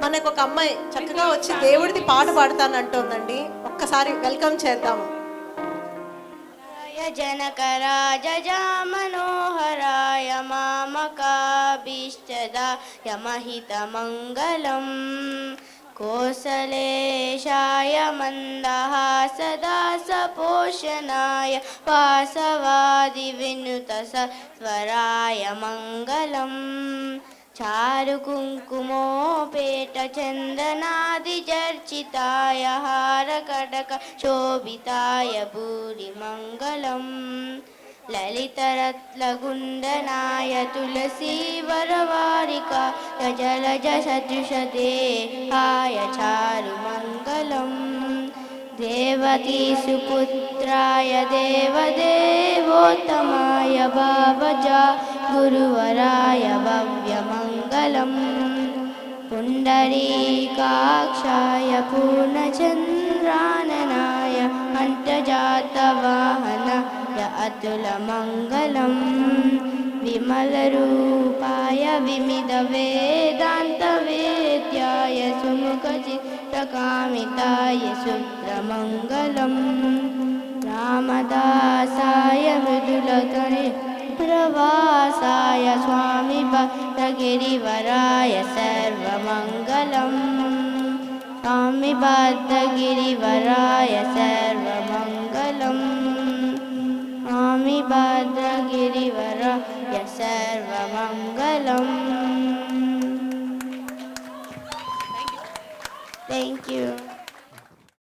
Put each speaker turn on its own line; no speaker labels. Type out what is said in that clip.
మనకు ఒక అమ్మాయి చక్కగా వచ్చి దేవుడిది పాట పాడుతానంటోందండి. ఒక్కసారి వెల్కమ్ చేద్దాము.
जनकराज मनोहराय मामकाभीष्टदाय महितमङ्गलम् कोसलेशाय मन्दहासदासपोषणाय वासवादिविनुतसत्वराय मङ्गलम् चारुकुङ्कुमोपेतचन्दनादिचर्चिताय हारकटकशोभिताय भूरिमङ्गलम् ललितरत्नगुण्डनाय तुलसीवरवारिकाय जलजसदृशदेहाय चारुमङ्गलम् देवकीसुपुत्राय देवदेवोत्तमाय भावजा गुरुवराय भव्यमङ्गलम् पुण्डरीकाक्षाय पूर्णचन्द्राननाय अन्तजातवाहनाय अतुलमङ्गलम् विमलरूपाय विमितवेदान्तवेद्याय सुमुखचित्तकामिताय सुप्रमङ्गलम् रामदासाय मृदुलकरे प्रवासाय स्वामी भद्रगिरिवराय सर्वमङ्गलम् स्वामी भद्रगिरिवराय सर्वमङ्गलम् स्वामी भद्रगिरिवराय सर्वमङ्गलम्